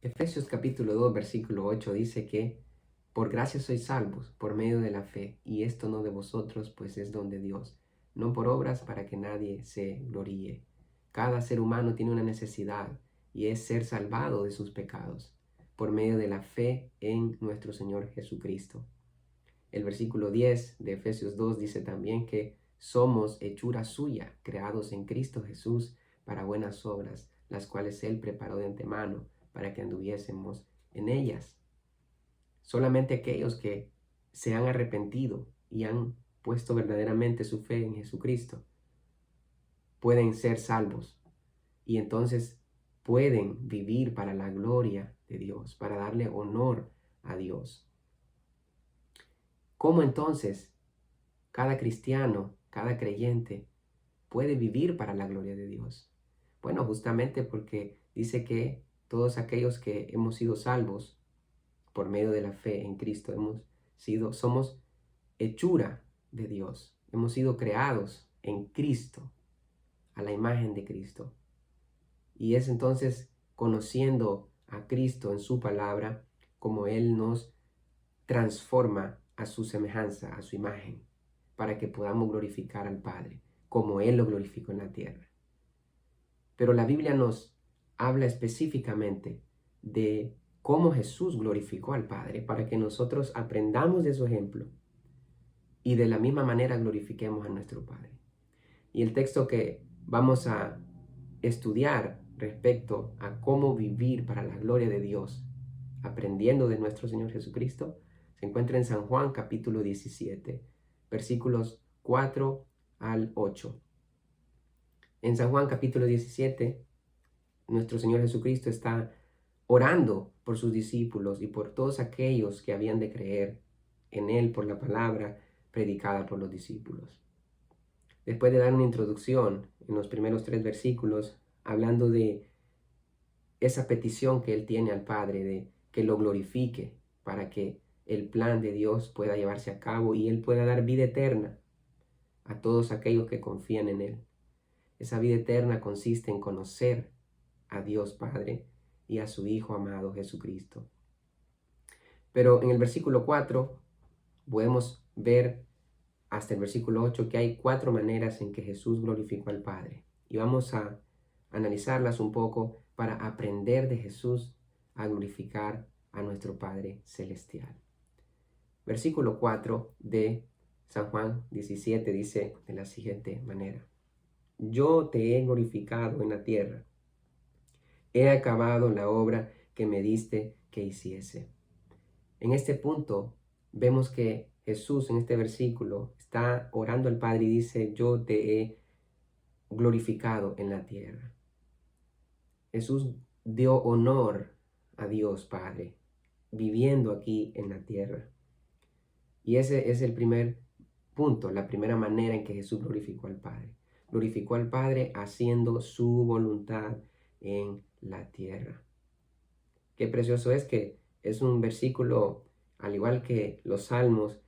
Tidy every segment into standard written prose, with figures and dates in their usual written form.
Efesios capítulo 2, versículo 8 dice que por gracia sois salvos por medio de la fe, y esto no de vosotros, pues es don de Dios, no por obras para que nadie se gloríe. Cada ser humano tiene una necesidad y es ser salvado de sus pecados por medio de la fe en nuestro Señor Jesucristo. El versículo 10 de Efesios 2 dice también que somos hechura suya, creados en Cristo Jesús para buenas obras, las cuales Él preparó de antemano para que anduviésemos en ellas. Solamente aquellos que se han arrepentido y han puesto verdaderamente su fe en Jesucristo pueden ser salvos y entonces pueden vivir para la gloria de Dios, para darle honor a Dios. ¿Cómo entonces cada cristiano, cada creyente puede vivir para la gloria de Dios? Bueno, justamente porque dice que todos aquellos que hemos sido salvos por medio de la fe en Cristo, somos hechura de Dios. Hemos sido creados en Cristo, a la imagen de Cristo. Y es entonces conociendo a Cristo en su palabra, como Él nos transforma a su semejanza, a su imagen, para que podamos glorificar al Padre, como Él lo glorificó en la tierra. Pero la Biblia nos habla específicamente de cómo Jesús glorificó al Padre, para que nosotros aprendamos de su ejemplo y de la misma manera glorifiquemos a nuestro Padre. Y el texto que vamos a estudiar respecto a cómo vivir para la gloria de Dios, aprendiendo de nuestro Señor Jesucristo, se encuentra en San Juan capítulo 17, versículos 4 al 8. En San Juan capítulo 17, nuestro Señor Jesucristo está orando por sus discípulos y por todos aquellos que habían de creer en Él por la palabra predicada por los discípulos. Después de dar una introducción en los primeros 3 versículos, hablando de esa petición que Él tiene al Padre, de que lo glorifique para que el plan de Dios pueda llevarse a cabo y Él pueda dar vida eterna a todos aquellos que confían en Él. Esa vida eterna consiste en conocer a Dios Padre y a su Hijo amado Jesucristo. Pero en el versículo 4 podemos ver hasta el versículo 8 que hay 4 maneras en que Jesús glorificó al Padre. Y vamos a analizarlas un poco para aprender de Jesús a glorificar a nuestro Padre Celestial. Versículo 4 de San Juan 17 dice de la siguiente manera: Yo te he glorificado en la tierra. He acabado la obra que me diste que hiciese. En este punto vemos que Jesús en este versículo está orando al Padre y dice: yo te he glorificado en la tierra. Jesús dio honor a Dios Padre, viviendo aquí en la tierra. Y ese es el primer punto, la primera manera en que Jesús glorificó al Padre. Glorificó al Padre haciendo su voluntad en la tierra. Qué precioso es que es un versículo, al igual que los salmos,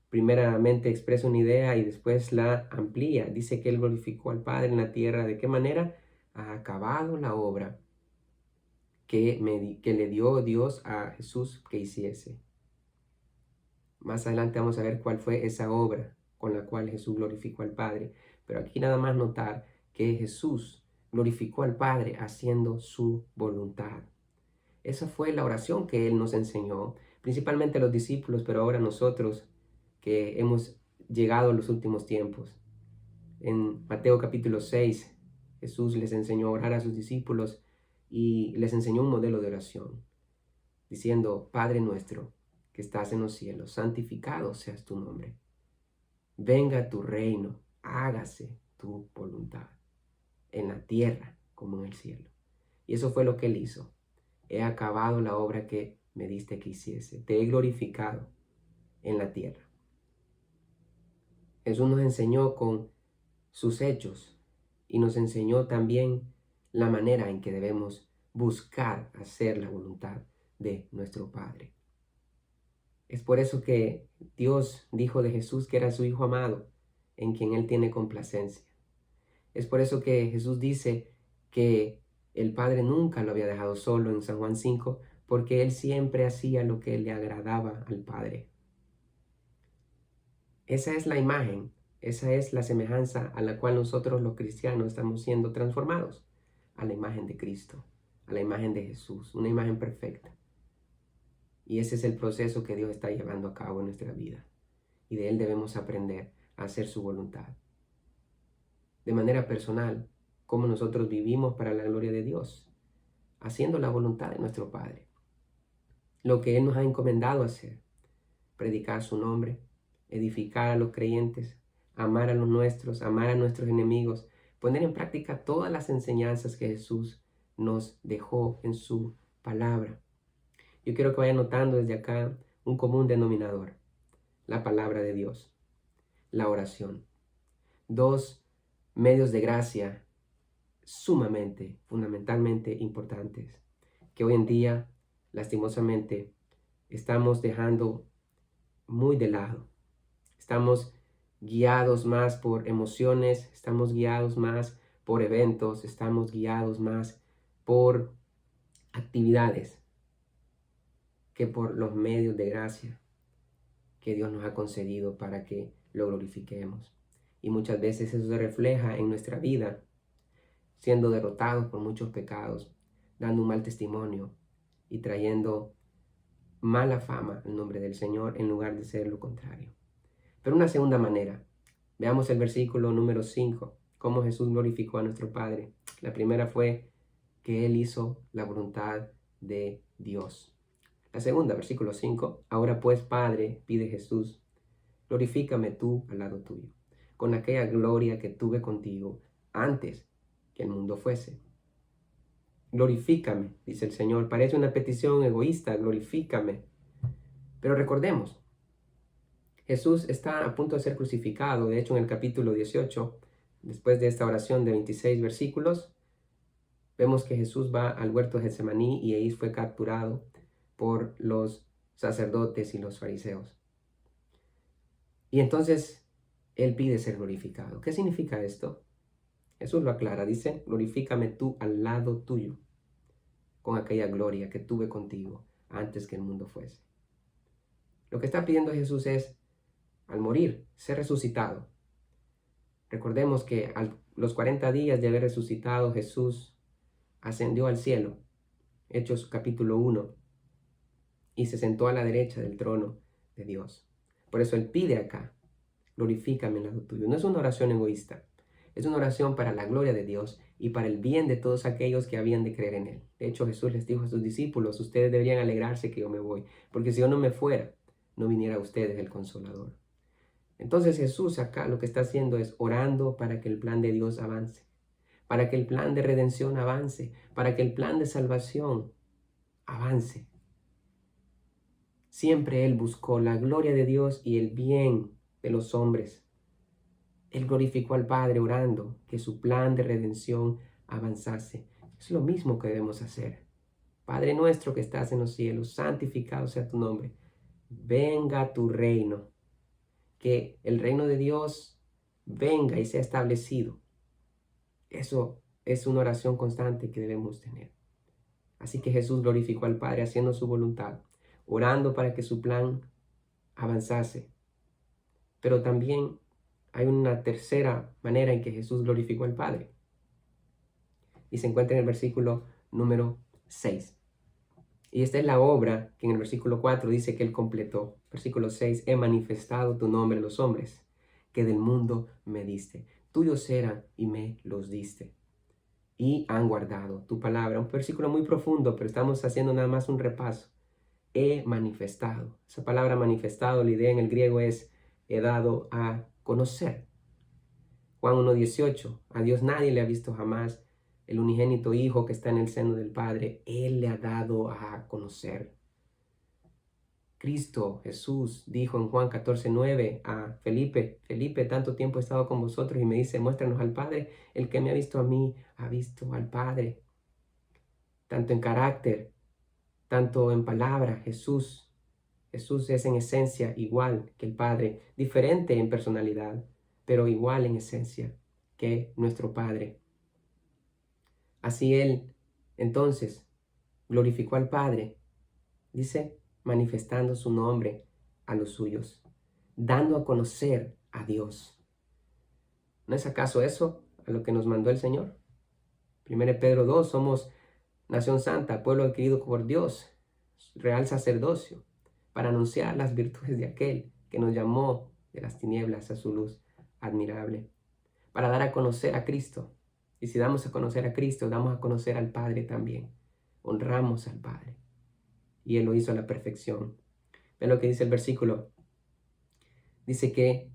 primeramente expresa una idea y después la amplía. Dice que Él glorificó al Padre en la tierra. ¿De qué manera? Ha acabado la obra que le dio Dios a Jesús que hiciese. Más adelante vamos a ver cuál fue esa obra con la cual Jesús glorificó al Padre. Pero aquí nada más notar que Jesús glorificó al Padre haciendo su voluntad. Esa fue la oración que Él nos enseñó, principalmente a los discípulos, pero ahora nosotros que hemos llegado a los últimos tiempos. En Mateo capítulo 6, Jesús les enseñó a orar a sus discípulos y les enseñó un modelo de oración, diciendo: Padre nuestro que estás en los cielos, santificado seas tu nombre. Venga tu reino, hágase tu voluntad, en la tierra como en el cielo. Y eso fue lo que Él hizo. He acabado la obra que me diste que hiciese. Te he glorificado en la tierra. Jesús nos enseñó con sus hechos y nos enseñó también la manera en que debemos buscar hacer la voluntad de nuestro Padre. Es por eso que Dios dijo de Jesús que era su Hijo amado, en quien Él tiene complacencia. Es por eso que Jesús dice que El Padre nunca lo había dejado solo en San Juan 5 porque Él siempre hacía lo que le agradaba al Padre. Esa es la imagen, esa es la semejanza a la cual nosotros los cristianos estamos siendo transformados, a la imagen de Cristo, a la imagen de Jesús, una imagen perfecta. Y ese es el proceso que Dios está llevando a cabo en nuestra vida. Y de Él debemos aprender a hacer su voluntad. De manera personal, cómo nosotros vivimos para la gloria de Dios, haciendo la voluntad de nuestro Padre. Lo que Él nos ha encomendado hacer, predicar su nombre, edificar a los creyentes, amar a los nuestros, amar a nuestros enemigos, poner en práctica todas las enseñanzas que Jesús nos dejó en su palabra. Yo quiero que vayan notando desde acá un común denominador: la palabra de Dios, la oración. Dos medios de gracia sumamente, fundamentalmente importantes, que hoy en día, lastimosamente, estamos dejando muy de lado. Estamos guiados más por emociones, estamos guiados más por eventos, estamos guiados más por actividades que por los medios de gracia que Dios nos ha concedido para que lo glorifiquemos. Y muchas veces eso se refleja en nuestra vida, siendo derrotados por muchos pecados, dando un mal testimonio y trayendo mala fama al nombre del Señor en lugar de ser lo contrario. Pero una segunda manera, veamos el versículo número 5, cómo Jesús glorificó a nuestro Padre. La primera fue que Él hizo la voluntad de Dios. La segunda, versículo 5, ahora pues, Padre, pide Jesús, glorifícame tú al lado tuyo, con aquella gloria que tuve contigo antes que el mundo fuese. Glorifícame, dice el Señor. Parece una petición egoísta, glorifícame. Pero recordemos, Jesús está a punto de ser crucificado. De hecho, en el capítulo 18, después de esta oración de 26 versículos, vemos que Jesús va al huerto de Getsemaní y ahí fue capturado por los sacerdotes y los fariseos. Y entonces Él pide ser glorificado. ¿Qué significa esto? Jesús lo aclara, dice, glorifícame tú al lado tuyo, con aquella gloria que tuve contigo antes que el mundo fuese. Lo que está pidiendo Jesús es, al morir, ser resucitado. Recordemos que a los 40 días de haber resucitado, Jesús ascendió al cielo, Hechos capítulo 1, y se sentó a la derecha del trono de Dios. Por eso Él pide acá, glorifícame al lado tuyo. No es una oración egoísta, es una oración para la gloria de Dios y para el bien de todos aquellos que habían de creer en Él. De hecho, Jesús les dijo a sus discípulos, ustedes deberían alegrarse que yo me voy, porque si yo no me fuera, no viniera a ustedes el Consolador. Entonces Jesús acá lo que está haciendo es orando para que el plan de Dios avance, para que el plan de redención avance, para que el plan de salvación avance. Siempre Él buscó la gloria de Dios y el bien de los hombres. Él glorificó al Padre orando que su plan de redención avanzase. Es lo mismo que debemos hacer. Padre nuestro que estás en los cielos, santificado sea tu nombre. Venga tu reino. Que el reino de Dios venga y sea establecido. Eso es una oración constante que debemos tener. Así que Jesús glorificó al Padre haciendo su voluntad, orando para que su plan avanzase. Pero también hay una tercera manera en que Jesús glorificó al Padre. Y se encuentra en el versículo número 6. Y esta es la obra que en el versículo 4 dice que Él completó. Versículo 6, he manifestado tu nombre a los hombres, que del mundo me diste. Tuyos eran y me los diste. Y han guardado tu palabra. Un versículo muy profundo, pero estamos haciendo nada más un repaso. He manifestado. Esa palabra manifestado, la idea en el griego es he dado a conocer. Juan 1:18, a Dios nadie le ha visto jamás. El unigénito Hijo que está en el seno del Padre, Él le ha dado a conocer. Cristo, Jesús, dijo en Juan 14:9 a Felipe, Felipe, tanto tiempo he estado con vosotros y me dice, muéstranos al Padre. El que me ha visto a mí, ha visto al Padre. Tanto en carácter, tanto en palabra, Jesús es en esencia igual que el Padre, diferente en personalidad, pero igual en esencia que nuestro Padre. Así Él Entonces, glorificó al Padre, dice, manifestando su nombre a los suyos, dando a conocer a Dios. ¿No es acaso eso a lo que nos mandó el Señor? 1 Pedro 2, somos nación santa, pueblo adquirido por Dios, real sacerdocio, para anunciar las virtudes de aquel que nos llamó de las tinieblas a su luz admirable, para dar a conocer a Cristo. Y si damos a conocer a Cristo, damos a conocer al Padre también. Honramos al Padre. Y Él lo hizo a la perfección. Ve lo que dice el versículo. Dice que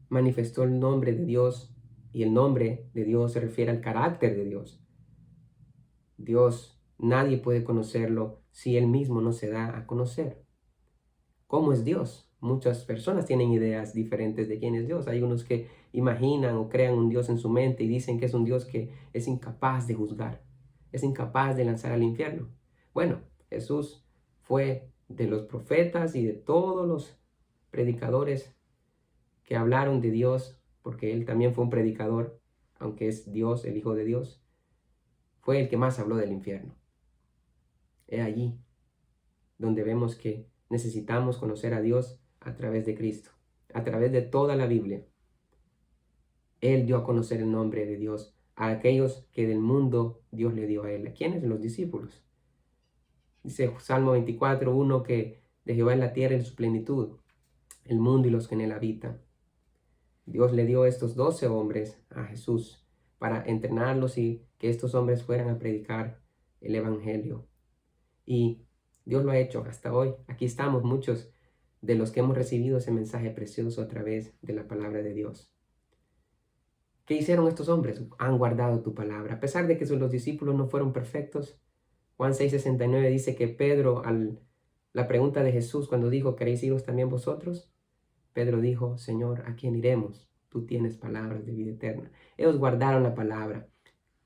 manifestó el nombre de Dios, y el nombre de Dios se refiere al carácter de Dios. Dios, nadie puede conocerlo si Él mismo no se da a conocer. ¿Cómo es Dios? Muchas personas tienen ideas diferentes de quién es Dios. Hay unos que imaginan o crean un Dios en su mente y dicen que es un Dios que es incapaz de juzgar, es incapaz de lanzar al infierno. Bueno, Jesús fue de los profetas y de todos los predicadores que hablaron de Dios, porque Él también fue un predicador, aunque es Dios, el Hijo de Dios, fue el que más habló del infierno. Es allí donde vemos que necesitamos conocer a Dios a través de Cristo, a través de toda la Biblia. Él dio a conocer el nombre de Dios a aquellos que del mundo Dios le dio a Él. ¿A quiénes? Los discípulos. Dice Salmo 24:1 que de Jehová es la tierra en su plenitud, el mundo y los que en él habitan. Dios le dio a estos 12 hombres a Jesús para entrenarlos y que estos hombres fueran a predicar el Evangelio. Y Dios lo ha hecho hasta hoy. Aquí estamos muchos de los que hemos recibido ese mensaje precioso a través de la palabra de Dios. ¿Qué hicieron estos hombres? Han guardado tu palabra. A pesar de que los discípulos no fueron perfectos, Juan 6:69 dice que Pedro, la pregunta de Jesús cuando dijo, ¿queréis iros también vosotros? Pedro dijo, Señor, ¿a quién iremos? Tú tienes palabras de vida eterna. Ellos guardaron la palabra.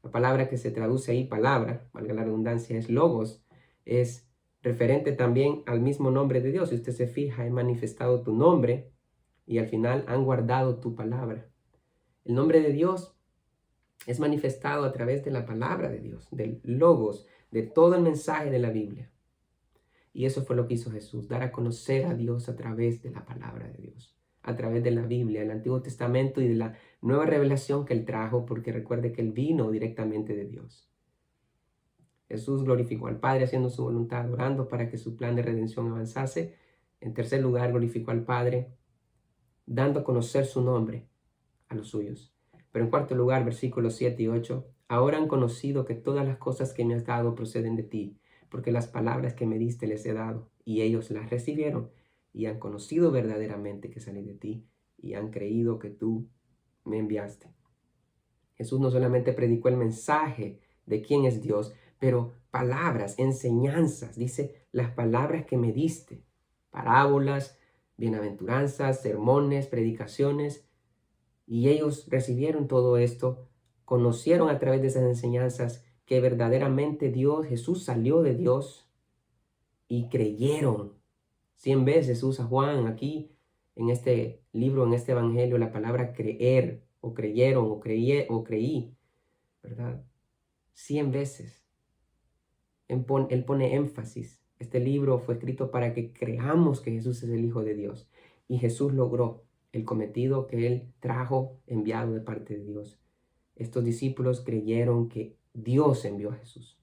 La palabra que se traduce ahí, palabra, valga la redundancia, es logos, es referente también al mismo nombre de Dios. Si usted se fija, he manifestado tu nombre y al final han guardado tu palabra. El nombre de Dios es manifestado a través de la palabra de Dios, del logos, de todo el mensaje de la Biblia. Y eso fue lo que hizo Jesús, dar a conocer a Dios a través de la palabra de Dios, a través de la Biblia, el Antiguo Testamento y de la nueva revelación que Él trajo, porque recuerde que Él vino directamente de Dios. Jesús glorificó al Padre haciendo su voluntad, orando para que su plan de redención avanzase. En tercer lugar, glorificó al Padre, dando a conocer su nombre a los suyos. Pero en cuarto lugar, versículos 7 y 8, ahora han conocido que todas las cosas que me has dado proceden de ti, porque las palabras que me diste les he dado, y ellos las recibieron, y han conocido verdaderamente que salí de ti, y han creído que tú me enviaste. Jesús no solamente predicó el mensaje de quién es Dios, pero palabras, enseñanzas, dice, las palabras que me diste, parábolas, bienaventuranzas, sermones, predicaciones, y ellos recibieron todo esto, conocieron a través de esas enseñanzas que verdaderamente Dios, Jesús salió de Dios y creyeron. 100 veces usa Juan aquí en este libro, en este evangelio, la palabra creer, o creyeron, o creí, ¿verdad? 100 veces. Él pone énfasis. Este libro fue escrito para que creamos que Jesús es el Hijo de Dios. Y Jesús logró el cometido que Él trajo enviado de parte de Dios. Estos discípulos creyeron que Dios envió a Jesús,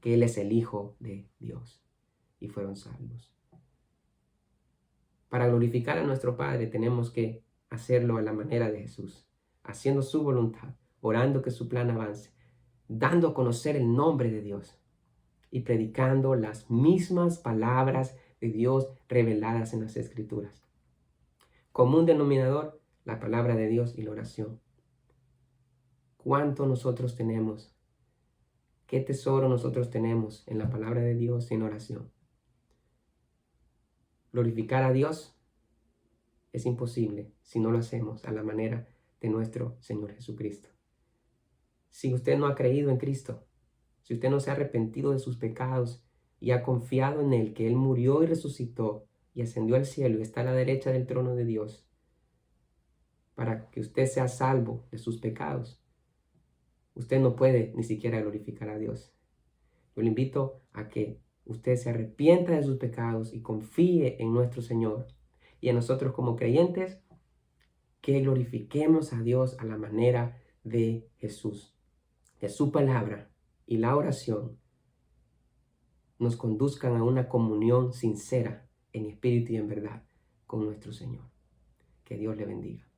que Él es el Hijo de Dios, y fueron salvos. Para glorificar a nuestro Padre tenemos que hacerlo a la manera de Jesús, haciendo su voluntad, orando que su plan avance, dando a conocer el nombre de Dios y predicando las mismas palabras de Dios reveladas en las Escrituras. Común denominador, la palabra de Dios y la oración. ¿Cuánto nosotros tenemos? ¿Qué tesoro nosotros tenemos en la palabra de Dios y en oración? Glorificar a Dios es imposible si no lo hacemos a la manera de nuestro Señor Jesucristo. Si usted no ha creído en Cristo, si usted no se ha arrepentido de sus pecados y ha confiado en Él, que Él murió y resucitó y ascendió al cielo y está a la derecha del trono de Dios, para que usted sea salvo de sus pecados, usted no puede ni siquiera glorificar a Dios. Yo le invito a que usted se arrepienta de sus pecados y confíe en nuestro Señor. Y a nosotros como creyentes, que glorifiquemos a Dios a la manera de Jesús. Que su palabra y la oración nos conduzcan a una comunión sincera en espíritu y en verdad con nuestro Señor. Que Dios le bendiga.